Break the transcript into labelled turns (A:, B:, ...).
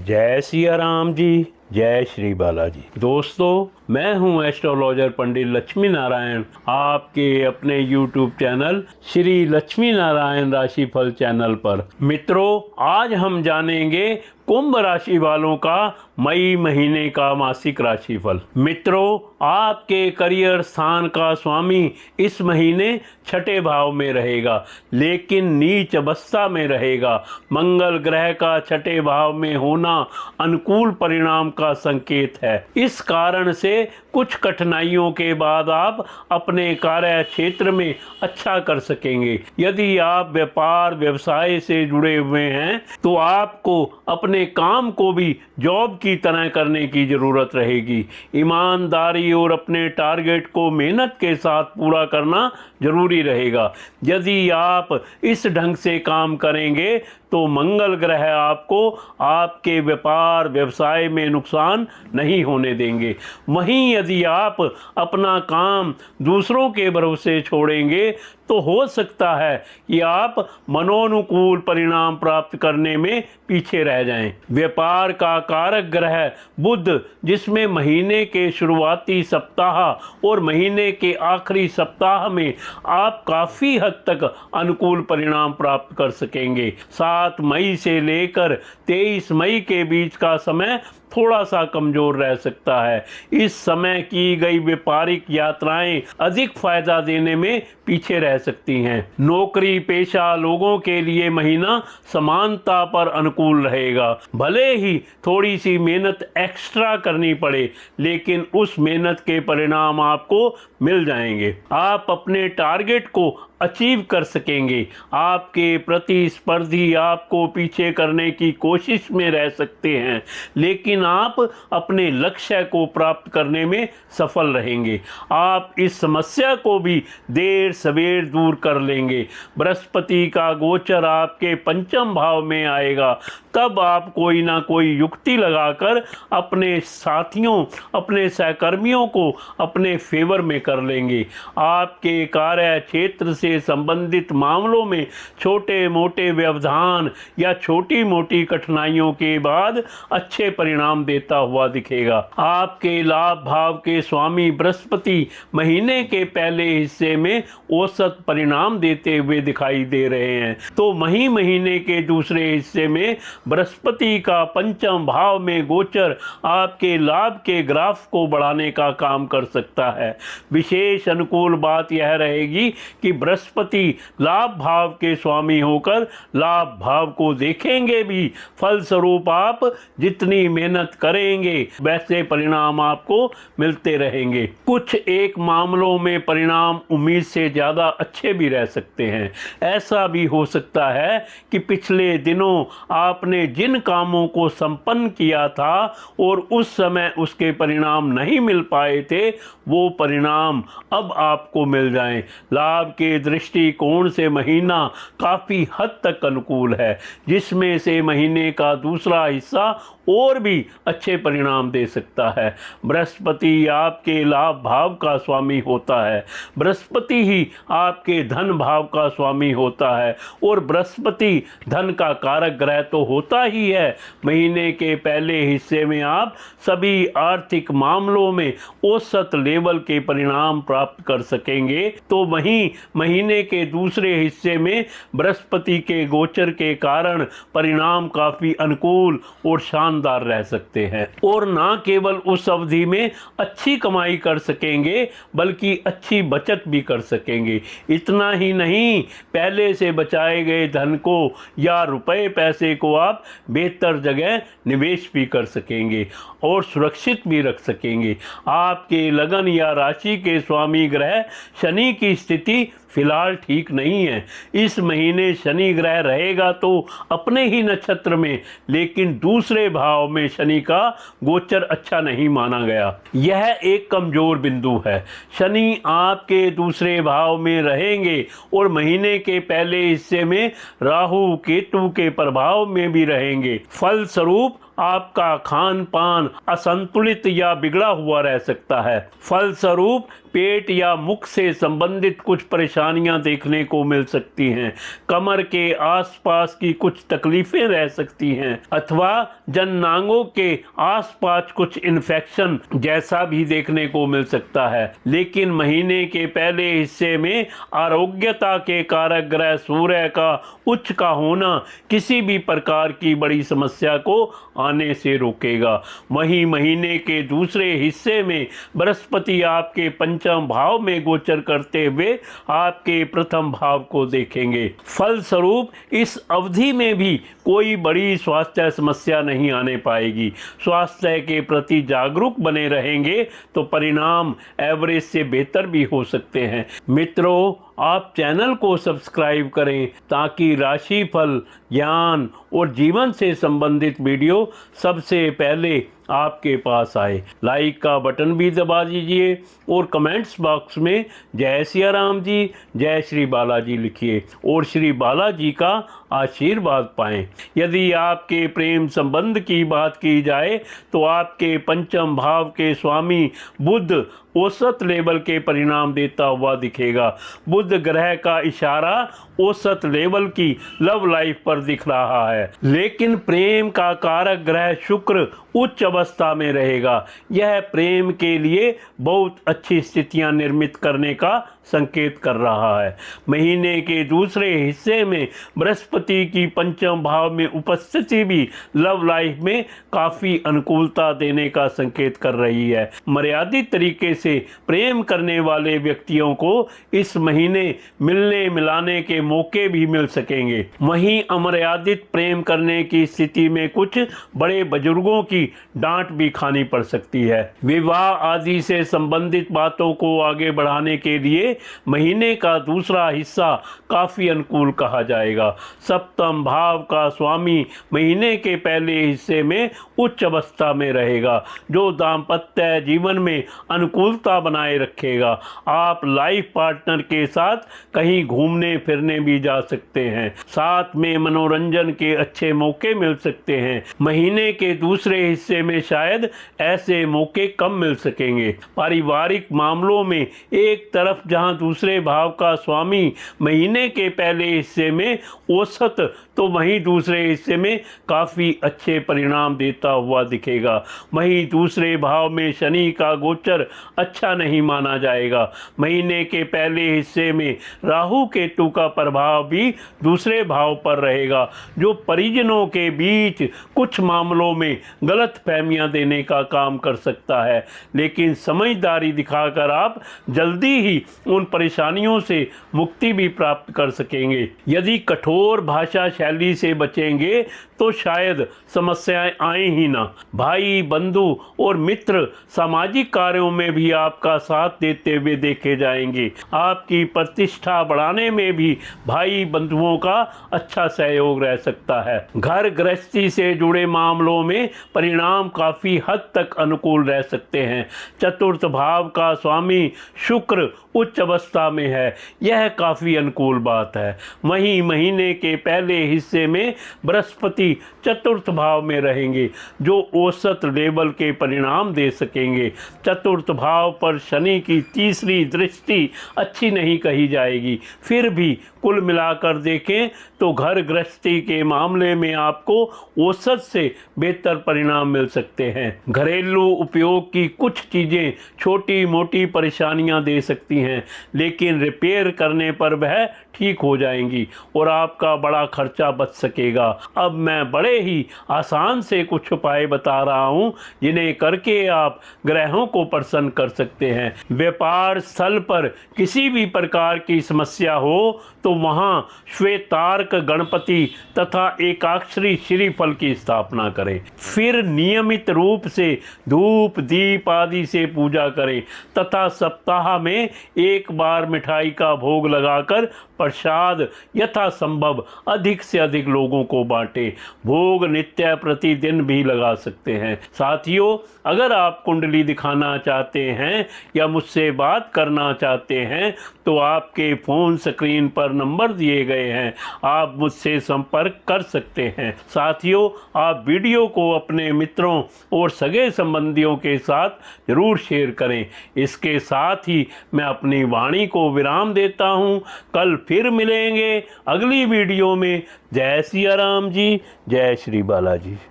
A: जय सिया राम जी, जय श्री बालाजी। दोस्तों, मैं हूं एस्ट्रोलॉजर पंडित लक्ष्मी नारायण, आपके अपने YouTube चैनल श्री लक्ष्मी नारायण राशिफल चैनल पर। मित्रों, आज हम जानेंगे कुंभ राशि वालों का मई महीने का मासिक राशिफल। मित्रों, आपके करियर स्थान का स्वामी इस महीने छठे भाव में रहेगा, लेकिन नीच अवस्था में रहेगा। मंगल ग्रह का छठे भाव में होना अनुकूल परिणाम का संकेत है। इस कारण से कुछ कठिनाइयों के बाद आप अपने कार्य क्षेत्र में अच्छा कर सकेंगे। यदि आप व्यापार व्यवसाय से जुड़े हुए हैं तो आपको अपने काम को भी जॉब की तरह करने की जरूरत रहेगी। ईमानदारी और अपने टारगेट को मेहनत के साथ पूरा करना जरूरी रहेगा। यदि आप इस ढंग से काम करेंगे तो मंगल ग्रह आपको आपके व्यापार व्यवसाय में नुकसान नहीं होने देंगे। वहीं यदि आप अपना काम दूसरों के भरोसे छोड़ेंगे तो हो सकता है कि आप मनोनुकूल परिणाम प्राप्त करने में पीछे रह जाएं। व्यापार का कारक ग्रह बुध, जिसमें महीने के शुरुआती सप्ताह और महीने के आखिरी सप्ताह में आप काफ़ी हद तक अनुकूल परिणाम प्राप्त कर सकेंगे। 7 मई से लेकर 23 मई के बीच का समय थोड़ा सा कमजोर रह सकता है। इस समय की गई व्यापारिक यात्राएं अधिक फायदा देने में पीछे रह सकती हैं। नौकरी पेशा लोगों के लिए महीना समानता पर अनुकूल रहेगा। भले ही थोड़ी सी मेहनत एक्स्ट्रा करनी पड़े, लेकिन उस मेहनत के परिणाम आपको मिल जाएंगे। आप अपने टारगेट को अचीव कर सकेंगे। आपके प्रतिस्पर्धी आपको पीछे करने की कोशिश में रह सकते हैं, लेकिन आप अपने लक्ष्य को प्राप्त करने में सफल रहेंगे। आप इस समस्या को भी देर सवेर दूर कर लेंगे। बृहस्पति का गोचर आपके पंचम भाव में आएगा, तब आप कोई ना कोई युक्ति लगाकर अपने साथियों, अपने सहकर्मियों को अपने फेवर में कर लेंगे। आपके कार्य क्षेत्र से संबंधित मामलों में छोटे मोटे व्यवधान या छोटी मोटी कठिनाइयों के बाद अच्छे परिणाम देता हुआ दिखेगा। आपके लाभ भाव के स्वामी बृहस्पति महीने के पहले हिस्से में औसत परिणाम देते हुए दिखाई दे रहे हैं, तो महीने के दूसरे हिस्से में बृहस्पति का पंचम भाव में गोचर आपके लाभ के ग्राफ को बढ़ाने का काम कर सकता है। विशेष अनुकूल बात यह रहेगी कि बृहस्पति लाभ भाव के स्वामी होकर लाभ भाव को देखेंगे भी। फलस्वरूप आप जितनी मेहनत करेंगे वैसे परिणाम आपको मिलते रहेंगे। कुछ एक मामलों में परिणाम उम्मीद से ज़्यादा अच्छे भी रह सकते हैं। ऐसा भी हो सकता है कि पिछले दिनों आपने जिन कामों को संपन्न किया था और उस समय उसके परिणाम नहीं मिल पाए थे, वो परिणाम अब आपको मिल जाएं। लाभ के दृष्टिकोण से महीना काफ़ी हद तक अनुकूल है, जिसमें से महीने का दूसरा हिस्सा और भी अच्छे परिणाम दे सकता है। बृहस्पति आपके लाभ भाव का स्वामी होता है। बृहस्पति ही आपके धन भाव का स्वामी होता है, और बृहस्पति धन का कारक ग्रह तो होता ही है। महीने के पहले हिस्से में आप सभी आर्थिक मामलों में औसत लेवल के परिणाम प्राप्त कर सकेंगे, तो वहीं महीने के दूसरे हिस्से में बृहस्पति के गोचर के कारण परिणाम काफ़ी अनुकूल और शानदार रह सकते हैं। और ना केवल उस अवधि में अच्छी कमाई कर सकेंगे, बल्कि अच्छी बचत भी कर सकेंगे। इतना ही नहीं, पहले से बचाए गए धन को या रुपए पैसे को आप बेहतर जगह निवेश भी कर सकेंगे और सुरक्षित भी रख सकेंगे। आपके लगन या राशि के स्वामी ग्रह शनि की स्थिति फिलहाल ठीक नहीं है। इस महीने शनि ग्रह रहेगा तो अपने ही नक्षत्र में, लेकिन दूसरे भाव में शनि का गोचर अच्छा नहीं माना गया। यह एक कमजोर बिंदु है। शनि आपके दूसरे भाव में रहेंगे और महीने के पहले हिस्से में राहु केतु के प्रभाव में भी रहेंगे। फलस्वरूप आपका खान पान असंतुलित या बिगड़ा हुआ रह सकता है। फलस्वरूप पेट या मुख से संबंधित कुछ परेशानियां देखने को मिल सकती हैं। कमर के आसपास की कुछ तकलीफें रह सकती हैं अथवा जननांगों के आसपास कुछ इन्फेक्शन जैसा भी देखने को मिल सकता है। लेकिन महीने के पहले हिस्से में आरोग्यता के कारक ग्रह सूर्य का उच्च का होना किसी भी प्रकार की बड़ी समस्या को आने से रोकेगा। वहीं महीने के दूसरे हिस्से में बृहस्पति आपके पंचम भाव में गोचर करते हुए आपके प्रथम भाव को देखेंगे। फलस्वरूप इस अवधि में भी कोई बड़ी स्वास्थ्य समस्या नहीं आने पाएगी। स्वास्थ्य के प्रति जागरूक बने रहेंगे तो परिणाम एवरेज से बेहतर भी हो सकते हैं। मित्रों, आप चैनल को सब्सक्राइब करें ताकि राशिफल, ज्ञान और जीवन से संबंधित वीडियो सबसे पहले आपके पास आए। लाइक का बटन भी दबा दीजिए और कमेंट्स बॉक्स में जय सिया राम जी, जय श्री बालाजी लिखिए और श्री बालाजी का आशीर्वाद पाएं। यदि आपके प्रेम संबंध की बात की जाए तो आपके पंचम भाव के स्वामी बुध औसत लेवल के परिणाम देता हुआ दिखेगा। बुध ग्रह का इशारा औसत लेवल की लव लाइफ पर दिख रहा है, लेकिन प्रेम का कारक ग्रह शुक्र उच्च अवस्था में रहेगा। यह प्रेम के लिए बहुत अच्छी स्थितियां निर्मित करने का संकेत कर रहा है। महीने के दूसरे हिस्से में बृहस्पति की पंचम भाव में उपस्थिति भी लव लाइफ में काफी अनुकूलता देने का संकेत कर रही है। मर्यादित तरीके से प्रेम करने वाले व्यक्तियों को इस महीने मिलने मिलाने के मौके भी मिल सकेंगे। वहीं अमर्यादित प्रेम करने की स्थिति में कुछ बड़े बुजुर्गों की डांट भी खानी पड़ सकती है। विवाह आदि से संबंधित बातों को आगे बढ़ाने के लिए महीने का दूसरा हिस्सा काफी अनुकूल कहा जाएगा। सप्तम भाव का स्वामी महीने के पहले हिस्से में उच्च अवस्था में रहेगा, जो दाम्पत्य जीवन में अनुकूलता बनाए रखेगा। आप लाइफ पार्टनर के साथ कहीं घूमने फिरने भी जा सकते हैं। साथ में मनोरंजन के अच्छे मौके मिल सकते हैं। महीने के दूसरे हिस्से में शायद ऐसे मौके कम मिल सकेंगे। पारिवारिक मामलों में एक तरफ जहां दूसरे भाव का स्वामी महीने के पहले हिस्से में औसत तो वहीं दूसरे हिस्से में काफी अच्छे परिणाम देता हुआ दिखेगा। वहीं दूसरे भाव में शनि का गोचर अच्छा नहीं माना जाएगा। महीने के पहले हिस्से में राहु केतु का प्रभाव भी दूसरे भाव पर रहेगा, जो परिजनों के बीच कुछ मामलों में गलत फहमियां देने का काम कर सकता है। लेकिन समझदारी दिखाकर आप जल्दी ही उन परेशानियों से मुक्ति भी प्राप्त कर सकेंगे। यदि कठोर भाषा शैली से बचेंगे तो शायद समस्याएं आए ही ना। भाई, बंधु और मित्र सामाजिक कार्यों में भी आपका साथ देते हुए देखे जाएंगे। आपकी प्रतिष्ठा बढ़ाने में भी भाई बंधुओं का अच्छा सहयोग रह सकता है। घर गृहस्थी से जुड़े मामलों में परिणाम काफी हद तक अनुकूल रह सकते हैं। चतुर्थ भाव का स्वामी शुक्र उच्च अवस्था में है, यह काफी अनुकूल बात है। वहीं महीने के पहले हिस्से में बृहस्पति चतुर्थ भाव में रहेंगे, जो औसत लेवल के परिणाम दे सकेंगे। चतुर्थ भाव पर शनि की तीसरी दृष्टि अच्छी नहीं कही जाएगी। फिर भी कुल मिलाकर देखें तो घर गृहस्थी के मामले में आपको औसत से बेहतर परिणाम मिल सकते हैं। घरेलू उपयोग की कुछ चीजें छोटी मोटी परेशानियां दे सकती हैं, लेकिन रिपेयर करने पर वह ठीक हो जाएंगी और आपका बड़ा खर्चा बच सकेगा। अब मैं बड़े ही आसान से कुछ उपाय बता रहा हूं, जिन्हें करके आप ग्रहों को प्रसन्न कर सकते हैं। व्यापार स्थल पर किसी भी प्रकार की समस्या हो तो वहां श्वेतार्क गणपति तथा एकाक्षरी श्रीफल की स्थापना करें। फिर नियमित रूप से धूप दीप आदि से पूजा करें तथा सप्ताह में एक बार मिठाई का भोग लगाकर प्रसाद यथासंभव अधिक से अधिक लोगों को बांटें। भोग नित्य प्रतिदिन भी लगा सकते हैं। साथियों, अगर आप कुंडली दिखाना चाहते हैं या मुझसे बात करना चाहते हैं तो आपके फ़ोन स्क्रीन पर नंबर दिए गए हैं, आप मुझसे संपर्क कर सकते हैं। साथियों, आप वीडियो को अपने मित्रों और सगे संबंधियों के साथ ज़रूर शेयर करें। इसके साथ ही मैं अपनी वाणी को विराम देता हूं। कल फिर मिलेंगे अगली वीडियो में। जय सिया राम जी, जय श्री बालाजी।